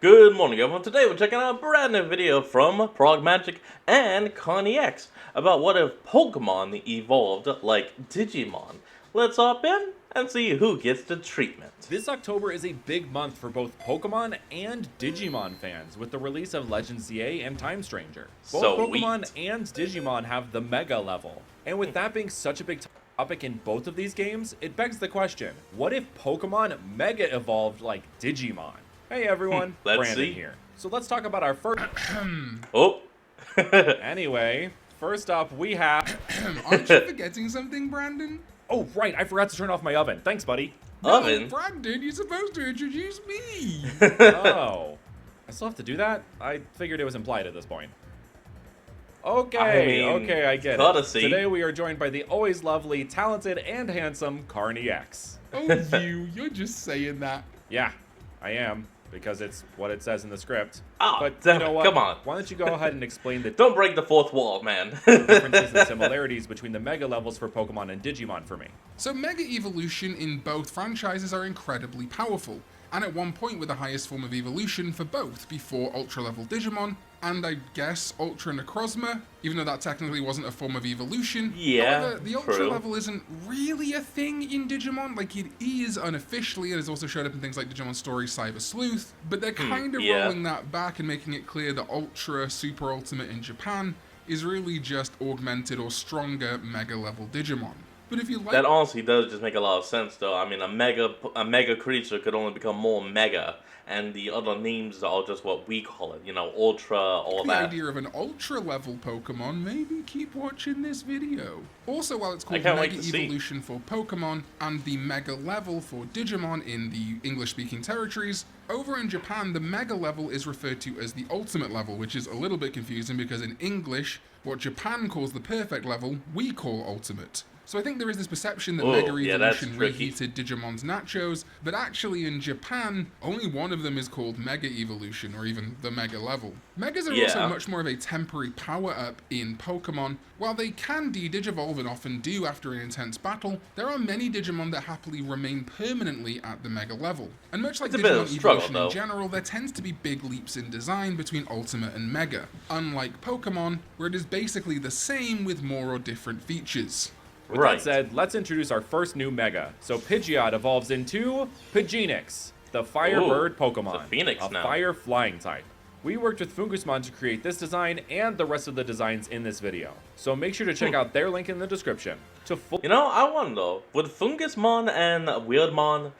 Good morning everyone, today we're checking out a brand new video from Progmagic and Connie X about what if Pokemon evolved like Digimon. Let's hop in and see who gets the treatment. This October is a big month for both Pokemon and Digimon fans with the release of Legends ZA and Time Stranger. Both Pokemon and Digimon have the Mega level. And with that being such a big topic in both of these games, it begs the question, what if Pokemon Mega evolved like Digimon? Hey everyone, Brandon here. So let's talk about our first... Oh! Anyway, first up we have... Aren't you forgetting something, Brandon? Oh right, I forgot to turn off my oven. Thanks, buddy. Oven? No, Brandon, you're supposed to introduce me! Oh. I still have to do that? I figured it was implied at this point. Okay, I get it. Today we are joined by the always lovely, talented, and handsome Carney X. Oh, you're just saying that. Yeah, I am, because it's what it says in the script. Oh, but damn you know it, what? come on. Why don't you go ahead and explain the Don't break the fourth wall, man. differences and similarities between the Mega levels for Pokemon and Digimon for me. So Mega Evolution in both franchises are incredibly powerful, and at one point were the highest form of evolution for both before Ultra level Digimon, and I guess Ultra Necrozma, even though that technically wasn't a form of evolution. Yeah, however, the Ultra level isn't really a thing in Digimon, like it is unofficially, and has also showed up in things like Digimon Story Cyber Sleuth, but they're kind of rolling that back and making it clear that Ultra Super Ultimate in Japan is really just augmented or stronger Mega level Digimon. But if you like... That honestly does just make a lot of sense though. I mean, a mega creature could only become more mega, and the other names are just what we call it, you know, Ultra, all that. The idea of an Ultra level Pokemon, maybe keep watching this video. Also, while it's called Mega Evolution for Pokemon and the Mega level for Digimon in the English-speaking territories, over in Japan, the Mega level is referred to as the Ultimate level, which is a little bit confusing because in English, what Japan calls the perfect level, we call Ultimate. So I think there is this perception that Mega Evolution reheated Digimon's nachos, but actually in Japan, only one of them is called Mega Evolution, or even the Mega level. Megas are also much more of a temporary power-up in Pokemon. While they can de-digivolve and often do after an intense battle, there are many Digimon that happily remain permanently at the Mega level. And much like Digimon Evolution in general, there tends to be big leaps in design between Ultimate and Mega, unlike Pokemon, where it is basically the same with more or different features. With that said, let's introduce our first new Mega. So Pidgeot evolves into Pidgeonix, the Firebird Pokemon, a fire flying type. We worked with Fungusmon to create this design and the rest of the designs in this video. So make sure to check out their link in the description. You know, I wonder though, would Fungusmon and Weirdmon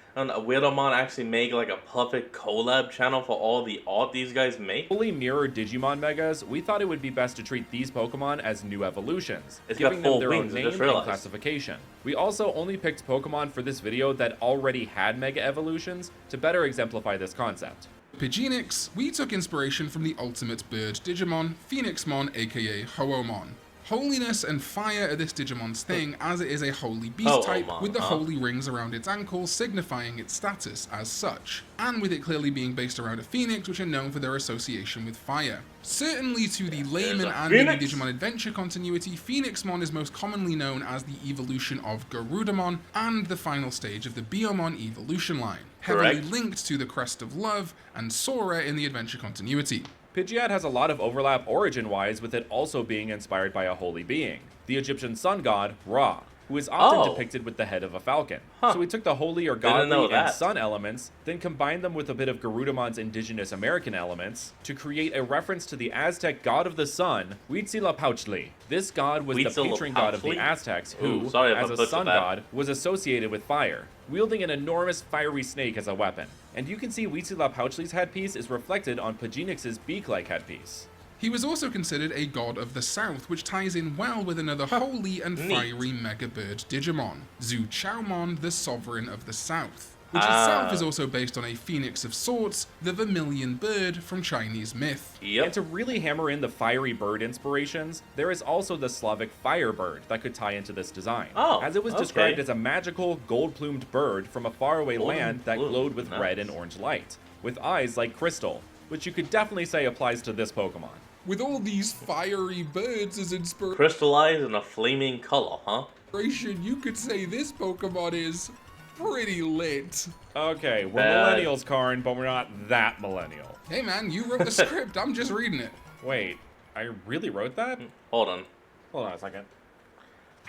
actually make like a perfect collab channel for all the art these guys make? Fully mirrored Digimon Megas, we thought it would be best to treat these Pokemon as new evolutions, giving them their own name and classification. We also only picked Pokemon for this video that already had Mega evolutions to better exemplify this concept. Pidgeonix, we took inspiration from the ultimate bird Digimon, Phoenixmon aka Hoomon. Holiness and fire are this Digimon's thing, as it is a holy beast type with the holy rings around its ankles signifying its status as such, and with it clearly being based around a phoenix, which are known for their association with fire. Certainly to the layman and in the Digimon Adventure continuity, Phoenixmon is most commonly known as the evolution of Garudamon and the final stage of the Biyomon evolution line, heavily linked to the Crest of Love and Sora in the Adventure continuity. Pidgeot has a lot of overlap origin-wise with it also being inspired by a holy being, the Egyptian sun god, Ra, who is often depicted with the head of a falcon. So we took the holy or godly and sun elements, then combined them with a bit of Garudamon's indigenous American elements to create a reference to the Aztec god of the sun, Huitzilopochtli. This god was the patron god of the Aztecs who, as a sun god, was associated with fire, wielding an enormous fiery snake as a weapon. And you can see Huitzilopochtli's headpiece is reflected on Pidgeonix's beak-like headpiece. He was also considered a god of the south, which ties in well with another holy and fiery mega bird Digimon, Zuchaomon, the sovereign of the south, which itself is also based on a phoenix of sorts, the vermilion bird from Chinese myth. And to really hammer in the fiery bird inspirations, there is also the Slavic firebird that could tie into this design, as it was described as a magical, gold-plumed bird from a faraway land that glowed with red and orange light, with eyes like crystal, which you could definitely say applies to this Pokemon. With all these fiery birds as crystallized in a flaming color, huh? You could say this Pokemon is pretty lit. Okay, we're millennials, Karn, but we're not that millennial. Hey man, you wrote the script. I'm just reading it. Wait, I really wrote that? Hold on. Hold on a second.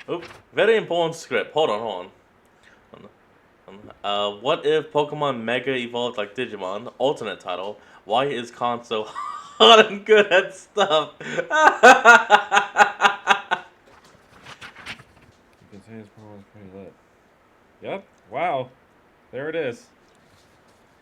Oop, very important script. Hold on. What if Pokemon Mega evolved like Digimon? Alternate title. Why is Khan so hot and good at stuff? You can say his poem is pretty lit. Yep. Wow. There it is.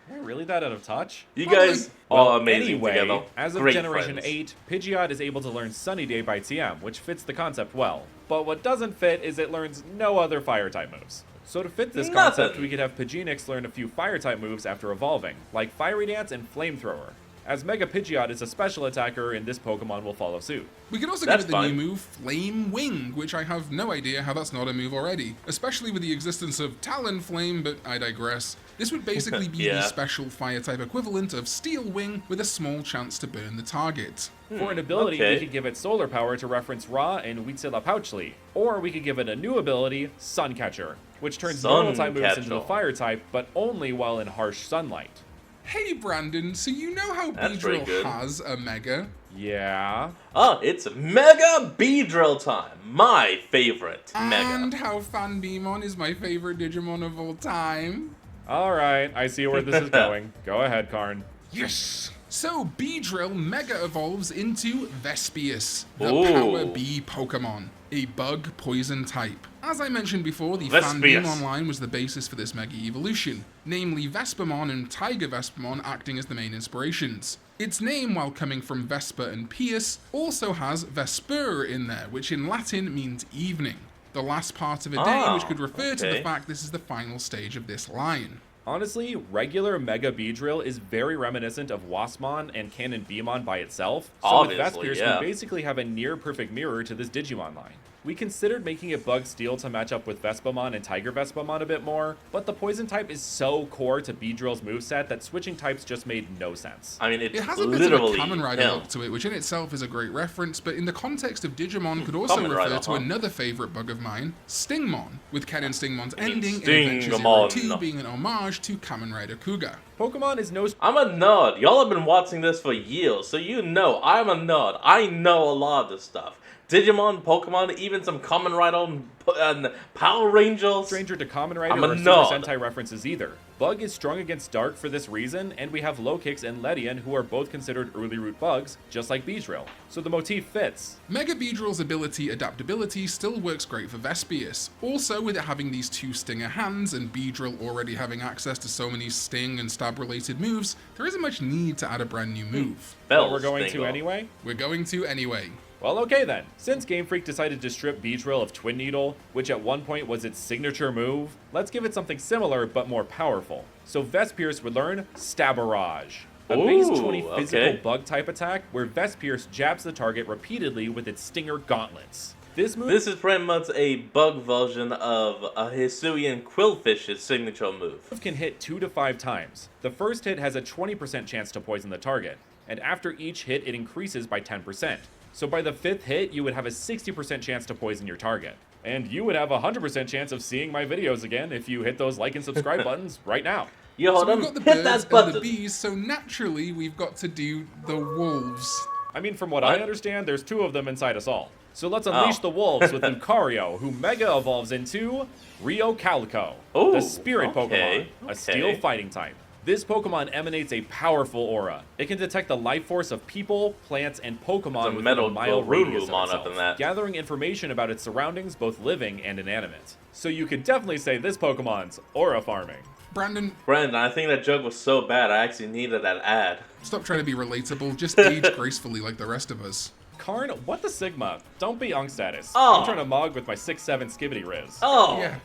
Am I really that out of touch? You guys are amazing anyway, together. As of Great Generation friends. 8, Pidgeot is able to learn Sunny Day by TM, which fits the concept well. But what doesn't fit is it learns no other Fire-type moves. So to fit this concept, we could have Pidgeonix learn a few Fire-type moves after evolving, like Fiery Dance and Flamethrower. As Mega Pidgeot is a special attacker, and this Pokemon will follow suit. We could also give it the new move, Flame Wing, which I have no idea how that's not a move already, especially with the existence of Talonflame, but I digress. This would basically be the special fire-type equivalent of Steel Wing with a small chance to burn the target. For an ability, we could give it Solar Power to reference Ra and Huitzilopochtli, or we could give it a new ability, Suncatcher, which turns normal-type moves into the Fire-type, but only while in harsh sunlight. Hey Brandon, so you know how Beedrill has a Mega? Yeah. Oh, it's Mega Beedrill time. My favorite Mega. And how Fanbeamon is my favorite Digimon of all time. Alright, I see where this is going. Go ahead, Karn. Yes! So Beedrill Mega evolves into Vespius, the Power Bee Pokemon, a bug poison type. As I mentioned before, the Fanbeamon line was the basis for this Mega evolution, namely Vespamon and Tiger Vespamon acting as the main inspirations. Its name, while coming from Vesper and Pius, also has Vesper in there, which in Latin means evening, the last part of a day, which could refer to the fact this is the final stage of this line. Honestly, regular Mega Beedrill is very reminiscent of Waspmon and Canon Beamon by itself, so with Vespius we basically have a near-perfect mirror to this Digimon line. We considered making it Bug Steel to match up with Vespamon and Tiger Vespamon a bit more, but the Poison type is so core to Beedrill's moveset that switching types just made no sense. I mean, it has a bit of a Kamen Rider look to it, which in itself is a great reference, but in the context of Digimon could also refer to another favorite bug of mine, Stingmon, with Ken and Stingmon's ending in Adventure Zero 2 being an homage to Kamen Rider Kuga. Pokemon is no... I'm a nerd. Y'all have been watching this for years, so you know I'm a nerd. I know a lot of this stuff. Digimon, Pokemon, even some Kamen Rider and Power Rangers. Stranger to Kamen Rider or Super Sentai references either. Bug is strong against Dark for this reason, and we have Lokix and Ledian who are both considered early root bugs, just like Beedrill. So the motif fits. Mega Beedrill's ability adaptability still works great for Vespius. Also, with it having these two Stinger hands and Beedrill already having access to so many Sting and Stab related moves, there isn't much need to add a brand new move. But we're going to anyway? We're going to anyway. Well, okay then. Since Game Freak decided to strip Beedrill of Twin Needle, which at one point was its signature move, let's give it something similar but more powerful. So Vespierce would learn Stabarrage, a base 20 physical bug type attack where Vespierce jabs the target repeatedly with its Stinger gauntlets. This is pretty much a bug version of a Hisuian Quillfish's signature move. It can hit 2 to 5 times. The first hit has a 20% chance to poison the target, and after each hit it increases by 10%. So by the 5th hit, you would have a 60% chance to poison your target. And you would have a 100% chance of seeing my videos again if you hit those like and subscribe buttons right now. So we've got the birds and the bees, so naturally we've got to do the wolves. I mean, from what I understand, there's 2 of them inside us all. So let's unleash the wolves with Lucario, who Mega evolves into Rio Calico, the Spirit Pokemon, a Steel fighting type. This Pokemon emanates a powerful aura. It can detect the life force of people, plants, and Pokemon within a mile radius of itself, gathering information about its surroundings, both living and inanimate. So you could definitely say this Pokemon's aura farming. Brandon, I think that joke was so bad I actually needed that ad. Stop trying to be relatable, just age gracefully like the rest of us. Karn, what the Sigma? Don't be Unk status. I'm trying to mog with my 6'7" Skibidi Riz. Yeah.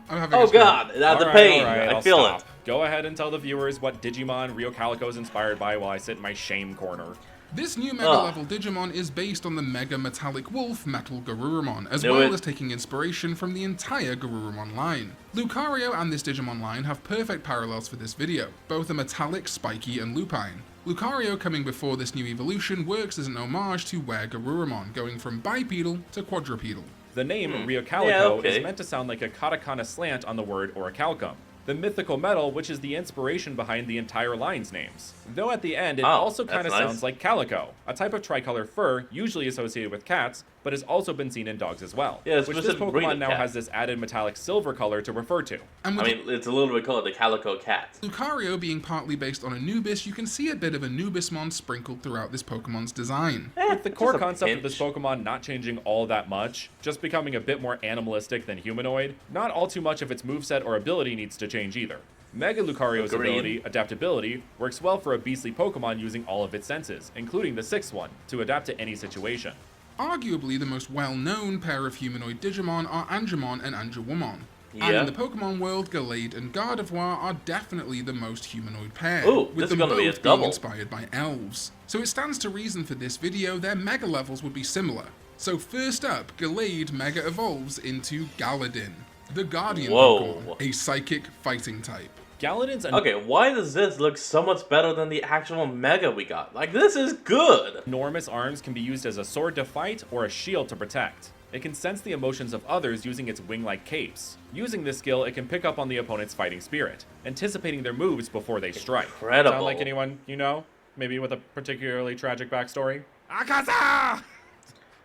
God, that's the pain. Right, I feel it. Go ahead and tell the viewers what Digimon Rio Calico is inspired by while I sit in my shame corner. This new Mega level Digimon is based on the Mega Metallic Wolf Metal Garurumon, as well as taking inspiration from the entire Garurumon line. Lucario and this Digimon line have perfect parallels for this video. Both are metallic, spiky, and lupine. Lucario coming before this new evolution works as an homage to Were Garurumon, going from bipedal to quadrupedal. The name Rio Calico is meant to sound like a katakana slant on the word orichalcum. the mythical metal which is the inspiration behind the entire line's names. Though at the end, it also kind of sounds like calico, a type of tricolor fur usually associated with cats, but has also been seen in dogs as well. Yeah, which this Pokemon now has this added metallic silver color to refer to. I mean, it's a little bit called the calico cat. Lucario being partly based on Anubis, you can see a bit of Anubismon sprinkled throughout this Pokemon's design. With the core concept of this Pokemon not changing all that much, just becoming a bit more animalistic than humanoid, not all too much of its moveset or ability needs to change either. Mega Lucario's ability, Adaptability, works well for a beastly Pokemon using all of its senses, including the sixth one, to adapt to any situation. Arguably the most well-known pair of humanoid Digimon are Angemon and Angewomon. Yeah. And in the Pokemon world, Gallade and Gardevoir are definitely the most humanoid pair, with them both being inspired by elves. So it stands to reason for this video their Mega levels would be similar. So first up, Gallade Mega evolves into Galadin, the Guardian Pokemon, a psychic fighting type. Galadin's okay, why does this look so much better than the actual Mega we got? Like, this is good! Enormous arms can be used as a sword to fight or a shield to protect. It can sense the emotions of others using its wing-like capes. Using this skill, it can pick up on the opponent's fighting spirit, anticipating their moves before they strike. Incredible. Sound like anyone you know? Maybe with a particularly tragic backstory? Akaza!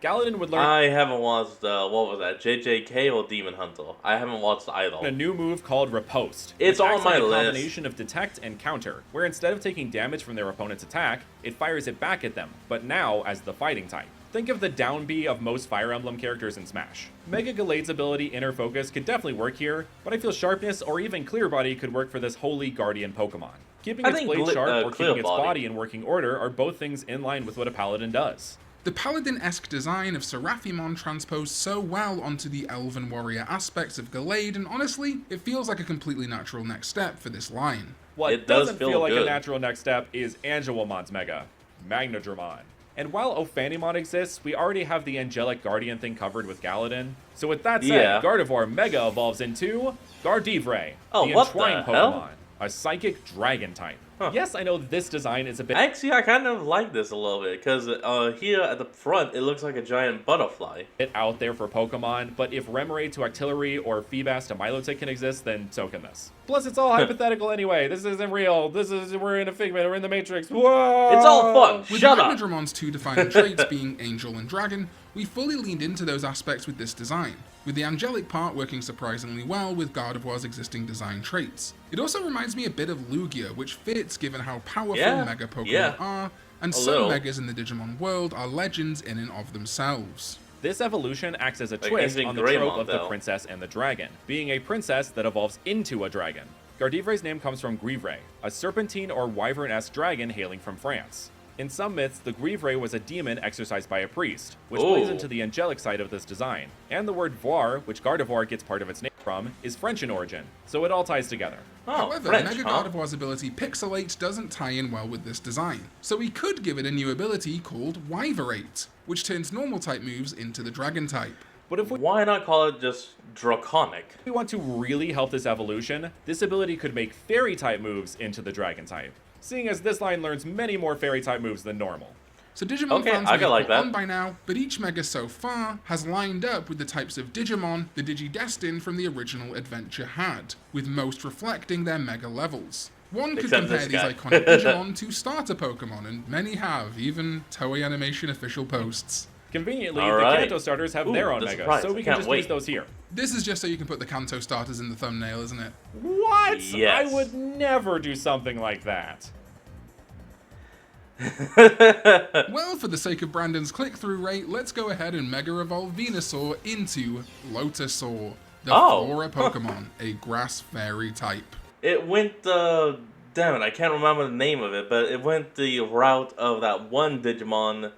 Galadin would learn... I haven't watched, what was that, JJK or Demon Hunter? I haven't watched either. A new move called Riposte. It's on my list. A combination of detect and counter, where instead of taking damage from their opponent's attack, it fires it back at them, but now as the fighting type. Think of the down B of most Fire Emblem characters in Smash. Mega Gallade's ability, Inner Focus, could definitely work here, but I feel Sharpness or even Clear Body could work for this Holy Guardian Pokemon. Keeping its blade sharp or keeping its body in working order are both things in line with what a Paladin does. The Paladin-esque design of Seraphimon transposed so well onto the Elven Warrior aspects of Gallade, and honestly, it feels like a completely natural next step for this line. What doesn't feel like a natural next step is Angewomon's Mega, Magnadramon. And while Ophanimon exists, we already have the Angelic Guardian thing covered with Galadin. So with that said, Gardevoir Mega evolves into Gardivray, the Entwined Pokemon, a Psychic Dragon type. Huh. Yes, I know this design is a bit... Actually, I kind of like this a little bit, because here at the front, it looks like a giant butterfly. Out there for Pokemon, but if Remoraid to Octillery or Feebas to Milotic can exist, then so can this. Plus, it's all hypothetical anyway. This isn't real. We're in a figment. We're in the Matrix. Whoa! It's all fun. Shut up! With Magnadramon's two defining traits being Angel and Dragon, we fully leaned into those aspects with this design, with the angelic part working surprisingly well with Gardevoir's existing design traits. It also reminds me a bit of Lugia, which fits given how powerful Mega Pokemon are, and some Megas in the Digimon world are legends in and of themselves. This evolution acts as a twist on the trope of the princess and the dragon, being a princess that evolves into a dragon. Gardivray's name comes from Guivray, a serpentine or wyvern-esque dragon hailing from France. In some myths, the Guivray was a demon exorcised by a priest, which plays into the angelic side of this design. And the word voir, which Gardevoir gets part of its name from, is French in origin, so it all ties together. However, Mega Gardevoir's ability Pixelate doesn't tie in well with this design, so we could give it a new ability called Wyverate, which turns normal type moves into the dragon type. But why not call it just Draconic? If we want to really help this evolution, this ability could make fairy type moves into the dragon type, seeing as this line learns many more fairy type moves than normal. So Digimon fans may have on by now, but each Mega so far has lined up with the types of Digimon the Digidestined from the original adventure had, with most reflecting their Mega levels. One could compare these iconic Digimon to starter Pokemon, and many have, even Toei Animation official posts. Conveniently, the Kanto starters have their own Mega, so we can just use those here. This is just so you can put the Kanto starters in the thumbnail, isn't it? What? Yes. I would never do something like that. Well, for the sake of Brandon's click-through rate, let's go ahead and Mega Evolve Venusaur into Lotusaur, the Flora Pokemon, a grass fairy type. It went, damn it, I can't remember the name of it, but it went the route of that one Digimon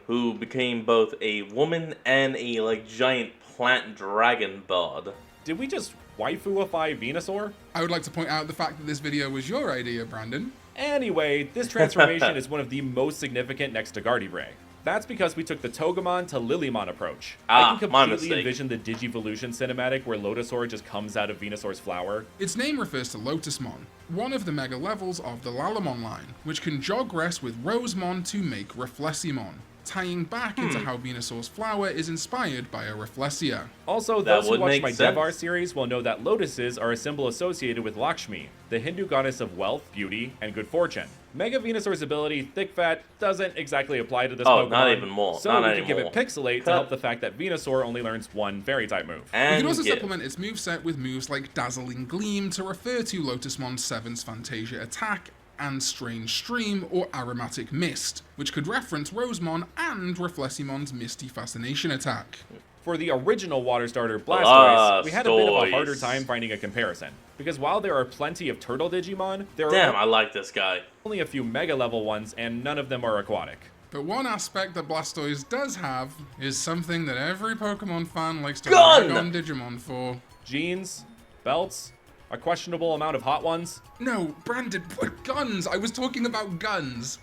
who became both a woman and a, giant plant dragon bird. Did we just waifuify Venusaur? I would like to point out the fact that this video was your idea, Brandon. Anyway, this transformation is one of the most significant next to Gardevoir. That's because we took the Togemon to Lilymon approach. I can completely envision the Digivolution cinematic where Lotusaur just comes out of Venusaur's flower. Its name refers to Lotusmon, one of the Mega levels of the Lalamon line, which can jog rest with Rosemon to make Refleximon. tying back into how Venusaur's flower is inspired by a Rafflesia. Also, those who watched my Devar series will know that lotuses are a symbol associated with Lakshmi, the Hindu goddess of wealth, beauty, and good fortune. Mega Venusaur's ability, Thick Fat, doesn't exactly apply to this Pokemon. Not even more. So we can give it Pixelate to help the fact that Venusaur only learns one Fairy-type move. And we can also supplement its moveset with moves like Dazzling Gleam to refer to Lotusmon 7's Fantasia attack, and Strange Stream or Aromatic Mist, which could reference Rosemon and Rafflesimon's Misty Fascination attack. For the original water starter Blastoise, we had a bit of a harder time finding a comparison, because while there are plenty of turtle Digimon, there are I like this guy. Only a few mega level ones, and none of them are aquatic. But one aspect that Blastoise does have is something that every Pokemon fan likes to rag on Digimon for. Jeans, belts, a questionable amount of hot ones. No, Brandon, what guns? I was talking about guns.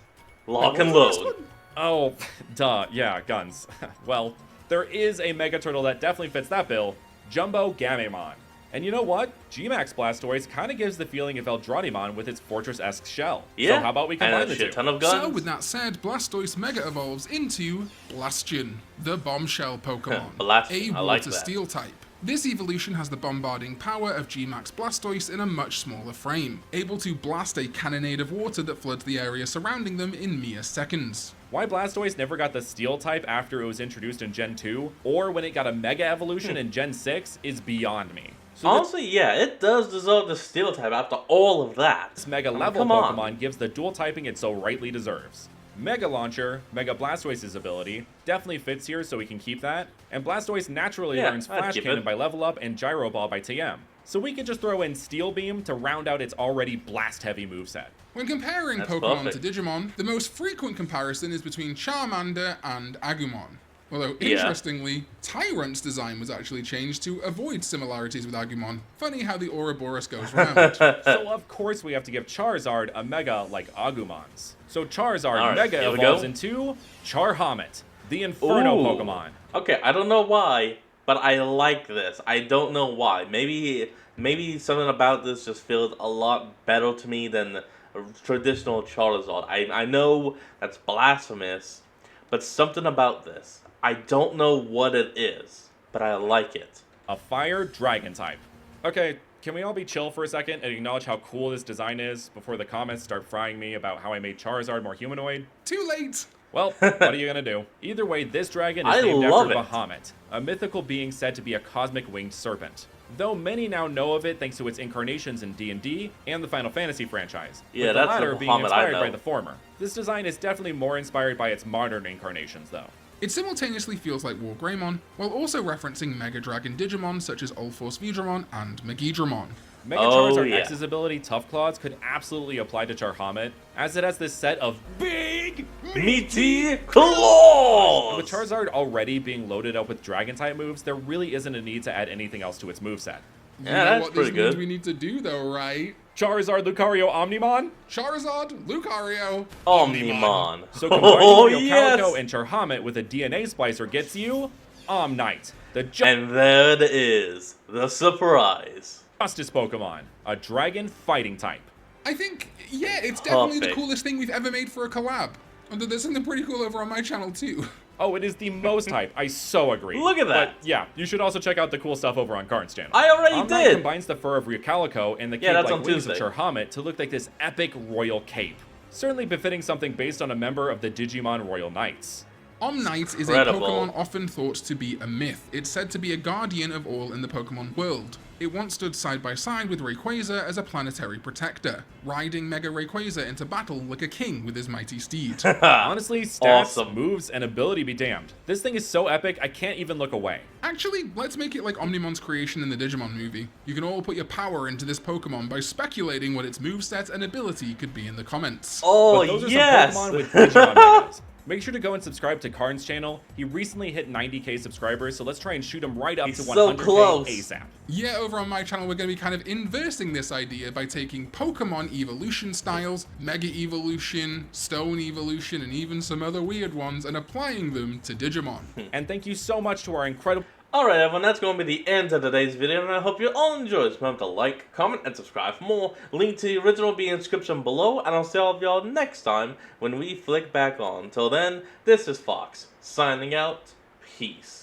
Lock and load. Oh, duh, yeah, guns. Well, there is a Mega Turtle that definitely fits that bill, Jumbo Gamemon. And you know what? G-Max Blastoise kind of gives the feeling of Eldradimon with its Fortress-esque shell. Yeah, so how about we combine the two? Ton of guns. So with that said, Blastoise Mega evolves into Blastion, the bombshell Pokemon, a water steel type. This evolution has the bombarding power of G-Max Blastoise in a much smaller frame, able to blast a cannonade of water that floods the area surrounding them in mere seconds. Why Blastoise never got the Steel type after it was introduced in Gen 2, or when it got a Mega Evolution in Gen 6, is beyond me. So honestly, yeah, it does deserve the Steel type after all of that. This Mega level Pokemon gives the dual typing it so rightly deserves. Mega Launcher, Mega Blastoise's ability, definitely fits here, so we can keep that. And Blastoise naturally learns Flash Cannon by Level Up and Gyro Ball by TM. So we can just throw in Steel Beam to round out its already blast-heavy moveset. When comparing Pokemon to Digimon, the most frequent comparison is between Charmander and Agumon. Although, interestingly, Tyrant's design was actually changed to avoid similarities with Agumon. Funny how the Ouroboros goes round. So of course we have to give Charizard a Mega like Agumon's. So Charizard Mega evolves into Charhamet, the Inferno Pokemon. Okay, I don't know why, but I like this. I don't know why. Maybe something about this just feels a lot better to me than a traditional Charizard. I know that's blasphemous, but something about this. I don't know what it is, but I like it. A Fire Dragon type. Okay, can we all be chill for a second and acknowledge how cool this design is before the comments start frying me about how I made Charizard more humanoid? Too late! Well, what are you gonna do? Either way, this dragon is named after Bahamut, a mythical being said to be a cosmic winged serpent. Though many now know of it thanks to its incarnations in D&D and the Final Fantasy franchise, with the latter being inspired by the former. This design is definitely more inspired by its modern incarnations, though. It simultaneously feels like Wargreymon, while also referencing Mega Dragon Digimon such as Ulforce Vidramon and Megidramon. Mega Charizard X's ability, Tough Claws, could absolutely apply to Charhamet, as it has this set of big, meaty claws! With Charizard already being loaded up with Dragon-type moves, there really isn't a need to add anything else to its moveset. Yeah, that's what pretty good. We need to do though, right? Charizard, Lucario, Omnimon? Charizard, Lucario, Omnimon. So combining Calico and Charhamet with a DNA splicer gets you Omnite, and there it is, the surprise. Justice Pokemon, a dragon fighting type. I think, yeah, it's definitely the coolest thing we've ever made for a collab. Although there's something pretty cool over on my channel too. Oh, it is the most type. I so agree. Look at that. But yeah, you should also check out the cool stuff over on Karn's channel. I already did. Combines the fur of Calico and the cape-like wings of Charhamet to look like this epic royal cape. Certainly befitting something based on a member of the Digimon Royal Knights. Omnite is a Pokemon often thought to be a myth. It's said to be a guardian of all in the Pokemon world. It once stood side by side with Rayquaza as a planetary protector, riding Mega Rayquaza into battle like a king with his mighty steed. Honestly, stats, moves, and ability be damned. This thing is so epic, I can't even look away. Actually, let's make it like Omnimon's creation in the Digimon movie. You can all put your power into this Pokemon by speculating what its moveset and ability could be in the comments. Oh, but those are some Pokemon with Digimon Megas. Make sure to go and subscribe to Karn's channel. He recently hit 90k subscribers, so let's try and shoot him right up to 100k ASAP. Yeah, over on my channel, we're going to be kind of inversing this idea by taking Pokemon evolution styles, Mega Evolution, Stone Evolution, and even some other weird ones, and applying them to Digimon. And thank you so much to our incredible... Alright everyone, that's going to be the end of today's video, and I hope you all enjoyed. Remember to like, comment, and subscribe for more. Link to the original will be in the description below, and I'll see all of y'all next time when we flick back on. Till then, this is Fox, signing out. Peace.